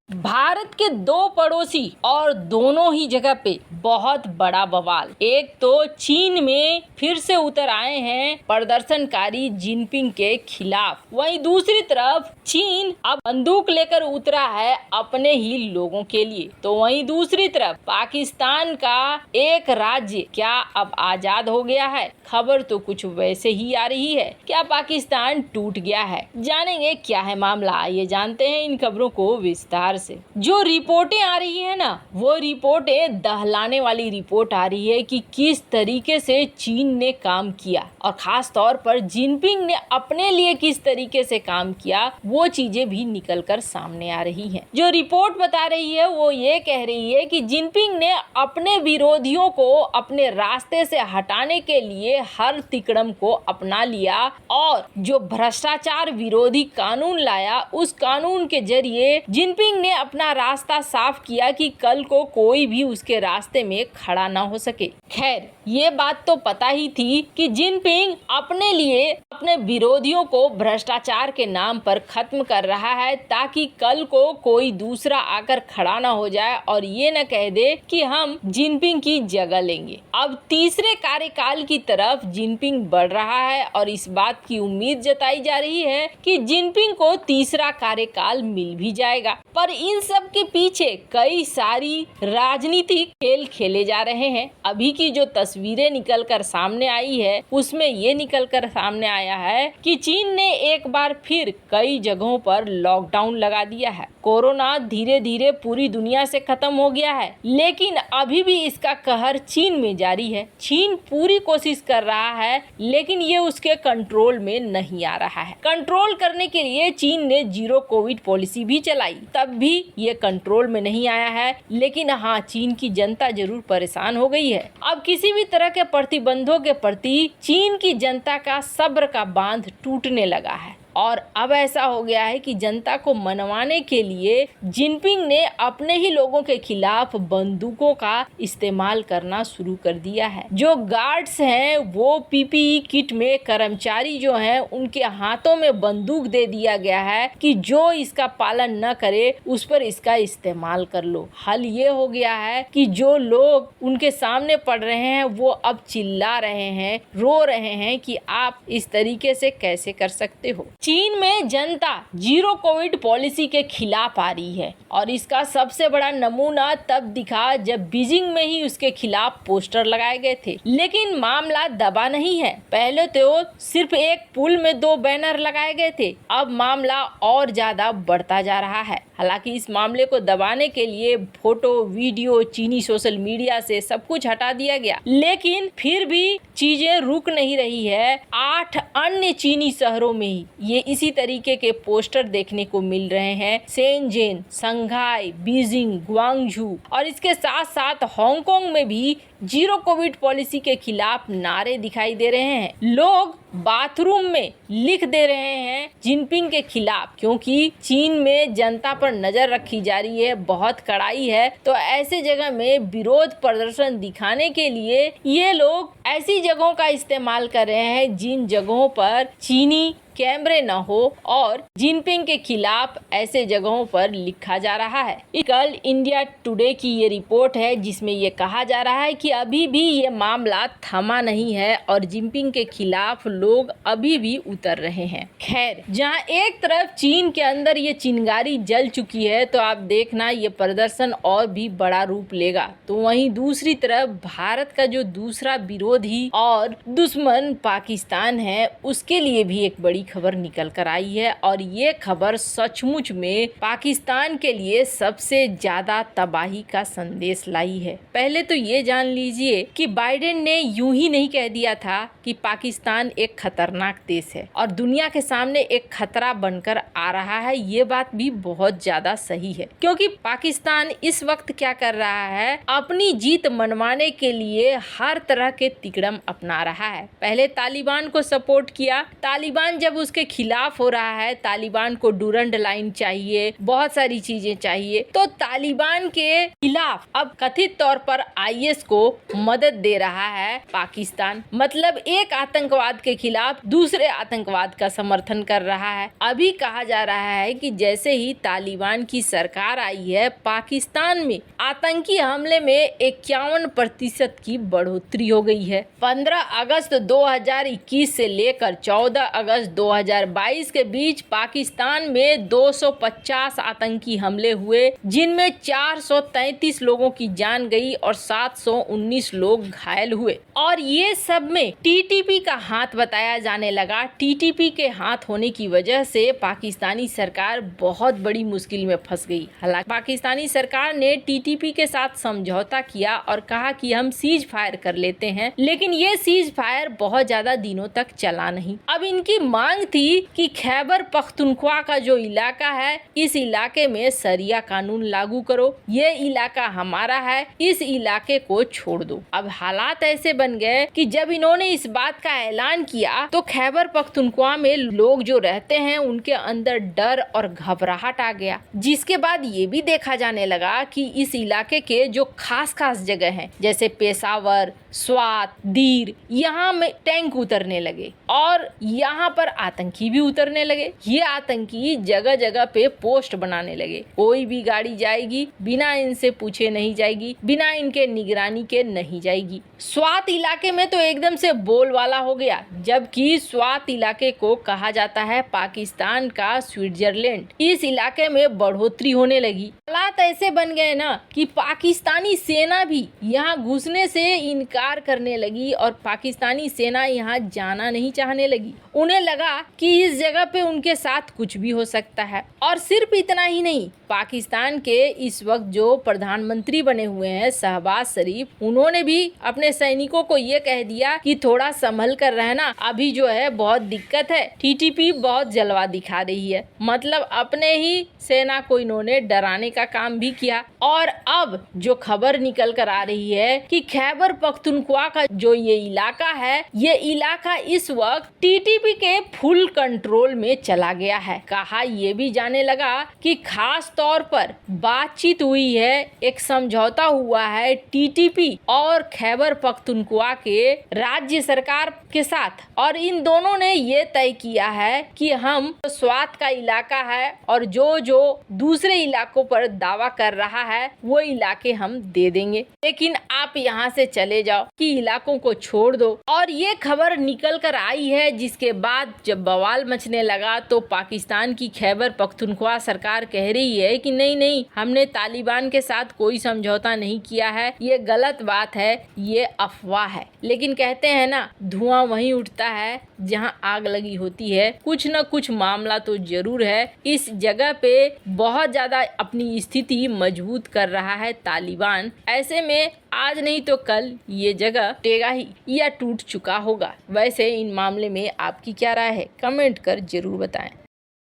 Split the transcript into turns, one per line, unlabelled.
भारत के दो पड़ोसी और दोनों ही जगह पे बहुत बड़ा बवाल। एक तो चीन में फिर से उतर आए हैं प्रदर्शनकारी जिनपिंग के खिलाफ, वहीं दूसरी तरफ चीन अब बंदूक लेकर उतरा है अपने ही लोगों के लिए। तो वहीं दूसरी तरफ पाकिस्तान का एक राज्य क्या अब आजाद हो गया है? खबर तो कुछ वैसे ही आ रही है। क्या पाकिस्तान टूट गया है? जानेंगे क्या है मामला, आइए जानते हैं इन खबरों को विस्तार से। जो रिपोर्टें आ रही है ना, वो रिपोर्टें दहलाने वाली रिपोर्ट आ रही है कि किस तरीके से चीन ने काम किया और खास तौर पर जिनपिंग ने अपने लिए किस तरीके से काम किया, वो चीजें भी निकल कर सामने आ रही हैं। जो रिपोर्ट बता रही है वो ये कह रही है कि जिनपिंग ने अपने विरोधियों को अपने रास्ते से हटाने के लिए हर तिकड़म को अपना लिया और जो भ्रष्टाचार विरोधी कानून लाया, उस कानून के जरिए जिनपिंग ने अपना रास्ता साफ किया कि कल को कोई भी उसके रास्ते में खड़ा ना हो सके। खैर, ये बात तो पता ही थी कि जिनपिंग अपने लिए अपने विरोधियों को भ्रष्टाचार के नाम पर खत्म कर रहा है, ताकि कल को कोई दूसरा आकर खड़ा ना हो जाए और ये न कह दे कि हम जिनपिंग की जगह लेंगे। अब तीसरे कार्यकाल की तरफ जिनपिंग बढ़ रहा है और इस बात की उम्मीद जताई जा रही है कि जिनपिंग को तीसरा कार्यकाल मिल भी जाएगा। पर इन सब के पीछे कई सारी राजनीतिक खेल खेले जा रहे हैं। अभी की जो तस्वीरें निकल कर सामने आई है, उसमें ये निकल कर सामने आया है कि चीन ने एक बार फिर कई जगहों पर लॉकडाउन लगा दिया है। कोरोना धीरे धीरे पूरी दुनिया से खत्म हो गया है, लेकिन अभी भी इसका कहर चीन में जारी है। चीन पूरी कोशिश कर रहा है, लेकिन ये उसके कंट्रोल में नहीं आ रहा है। कंट्रोल करने के लिए चीन ने जीरो कोविड पॉलिसी भी चलाई, तब भी ये कंट्रोल में नहीं आया है। लेकिन हाँ, चीन की जनता जरूर परेशान हो गई है। अब किसी भी तरह के प्रतिबंधों के प्रति चीन की जनता का सब्र का बांध टूटने लगा है और अब ऐसा हो गया है कि जनता को मनवाने के लिए जिनपिंग ने अपने ही लोगों के खिलाफ बंदूकों का इस्तेमाल करना शुरू कर दिया है। जो गार्ड्स हैं वो पीपीई किट में, कर्मचारी जो हैं उनके हाथों में बंदूक दे दिया गया है कि जो इसका पालन न करे उस पर इसका इस्तेमाल कर लो। हल ये हो गया है कि जो लोग उनके सामने पड़ रहे हैं वो अब चिल्ला रहे हैं, रो रहे हैं कि आप इस तरीके से कैसे कर सकते हो। चीन में जनता जीरो कोविड पॉलिसी के खिलाफ आ रही है और इसका सबसे बड़ा नमूना तब दिखा जब बीजिंग में ही उसके खिलाफ पोस्टर लगाए गए थे। लेकिन मामला दबा नहीं है। पहले तो सिर्फ एक पुल में 2 बैनर लगाए गए थे, अब मामला और ज्यादा बढ़ता जा रहा है। हालांकि इस मामले को दबाने के लिए फोटो, वीडियो चीनी सोशल मीडिया से सब कुछ हटा दिया गया, लेकिन फिर भी चीजें रुक नहीं रही है। 8 अन्य चीनी शहरों में ही ये इसी तरीके के पोस्टर देखने को मिल रहे हैं। शेनज़ेन, शंघाई, बीजिंग, ग्वांगझू और इसके साथ साथ हांगकांग में भी जीरो कोविड पॉलिसी के खिलाफ नारे दिखाई दे रहे हैं। लोग बाथरूम में लिख दे रहे हैं जिनपिंग के खिलाफ, क्योंकि चीन में जनता पर नजर रखी जा रही है, बहुत कड़ाई है। तो ऐसे जगह में विरोध प्रदर्शन दिखाने के लिए ये लोग ऐसी जगहों का इस्तेमाल कर रहे हैं जिन जगहों पर चीनी कैमरे न हो और जिनपिंग के खिलाफ ऐसे जगहों पर लिखा जा रहा है। कल इंडिया टुडे की ये रिपोर्ट है जिसमें ये कहा जा रहा है कि अभी भी ये मामला थमा नहीं है और जिनपिंग के खिलाफ लोग अभी भी उतर रहे हैं। खैर, जहां एक तरफ चीन के अंदर ये चिंगारी जल चुकी है, तो आप देखना ये प्रदर्शन और भी बड़ा रूप लेगा। तो वहीं दूसरी तरफ भारत का जो दूसरा विरोधी और दुश्मन पाकिस्तान है, उसके लिए भी एक बड़ी खबर निकल कर आई है और ये खबर सचमुच में पाकिस्तान के लिए सबसे ज्यादा तबाही का संदेश लाई है। पहले तो ये जान लीजिए कि बाइडेन ने यूं ही नहीं कह दिया था कि पाकिस्तान एक खतरनाक देश है और दुनिया के सामने एक खतरा बनकर आ रहा है। ये बात भी बहुत ज्यादा सही है, क्योंकि पाकिस्तान इस वक्त क्या कर रहा है, अपनी जीत मनवाने के लिए हर तरह के तिकड़म अपना रहा है। पहले तालिबान को सपोर्ट किया, तालिबान जब जब उसके खिलाफ हो रहा है, तालिबान को डूरंड लाइन चाहिए, बहुत सारी चीजें चाहिए, तो तालिबान के खिलाफ अब कथित तौर पर IS को मदद दे रहा है पाकिस्तान। मतलब एक आतंकवाद के खिलाफ दूसरे आतंकवाद का समर्थन कर रहा है। अभी कहा जा रहा है कि जैसे ही तालिबान की सरकार आई है, पाकिस्तान में आतंकी हमले में 51% की बढ़ोतरी हो गई है। 15 अगस्त 2021 से लेकर 14 अगस्त 2022 के बीच पाकिस्तान में 250 आतंकी हमले हुए, जिनमें 433 लोगों की जान गई और 719 लोग घायल हुए। और ये सब में TTP का हाथ बताया जाने लगा। TTP के हाथ होने की वजह से पाकिस्तानी सरकार बहुत बड़ी मुश्किल में फंस गई। हालांकि पाकिस्तानी सरकार ने TTP के साथ समझौता किया और कहा कि हम सीज फायर कर लेते हैं, लेकिन ये सीज फायर बहुत ज्यादा दिनों तक चला नहीं। अब इनकी मांग थी कि खैबर पख्तूनख्वा का जो इलाका है, इस इलाके में शरिया कानून लागू करो, ये इलाका हमारा है, इस इलाके को छोड़ दो। अब हालात ऐसे बन गए कि जब इन्होंने इस बात का ऐलान किया तो खैबर पख्तूनख्वा में लोग जो रहते हैं उनके अंदर डर और घबराहट आ गया। जिसके बाद ये भी देखा जाने लगा कि इस इलाके के जो खास खास जगह हैं, जैसे पेशावर, स्वात, दीर, यहाँ में टैंक उतरने लगे और यहाँ पर आतंकी भी उतरने लगे। ये आतंकी जगह जगह पे पोस्ट बनाने लगे। कोई भी गाड़ी जाएगी बिना इनसे पूछे नहीं जाएगी, बिना इनके निगरानी के नहीं जाएगी। स्वात इलाके में तो एकदम से बोलबाला हो गया, जबकि स्वात इलाके को कहा जाता है पाकिस्तान का स्विट्जरलैंड। इस इलाके में बढ़ोतरी होने लगी। हालात ऐसे बन गए ना कि पाकिस्तानी सेना भी यहाँ घुसने से इनकार करने लगी और पाकिस्तानी सेना यहाँ जाना नहीं चाहने लगी। उन्हें लगा कि इस जगह पे उनके साथ कुछ भी हो सकता है। और सिर्फ इतना ही नहीं, पाकिस्तान के इस वक्त जो प्रधानमंत्री बने हुए हैं शहबाज शरीफ, उन्होंने भी अपने सैनिकों को ये कह दिया कि थोड़ा संभल कर रहना, अभी जो है बहुत दिक्कत है। TTP बहुत जलवा दिखा रही है। मतलब अपने ही सेना को इन्होंने डराने का काम भी किया। और अब जो खबर निकल कर आ रही है कि खैबर पख्तूनख्वा का जो ये इलाका है, ये इलाका इस वक्त TTP के फुल कंट्रोल में चला गया है। कहा ये भी जाने लगा कि खास तौर पर बातचीत हुई है, एक समझौता हुआ है TTP और खैबर पख्तूनख्वा के राज्य सरकार के साथ, और इन दोनों ने ये तय किया है कि हम स्वात का इलाका है और जो दूसरे इलाकों पर दावा कर रहा है वो इलाके हम दे देंगे, लेकिन आप यहाँ से चले जाओ, कि इलाकों को छोड़ दो। और ये खबर निकल कर आई है, जिसके बाद जब बवाल मचने लगा तो पाकिस्तान की खैबर पख्तूनख्वा सरकार कह रही है कि नहीं नहीं, हमने तालिबान के साथ कोई समझौता नहीं किया है, ये गलत बात है, ये अफवाह है। लेकिन कहते हैं ना, धुआं वहीं उठता है जहां आग लगी होती है। कुछ न कुछ मामला तो जरूर है। इस जगह पे बहुत ज्यादा अपनी स्थिति मजबूत कर रहा है तालिबान। ऐसे में आज नहीं तो कल ये जगह टूटेगा ही या टूट चुका होगा। वैसे इन मामले में आपकी क्या राय है, कमेंट कर जरूर बताएं।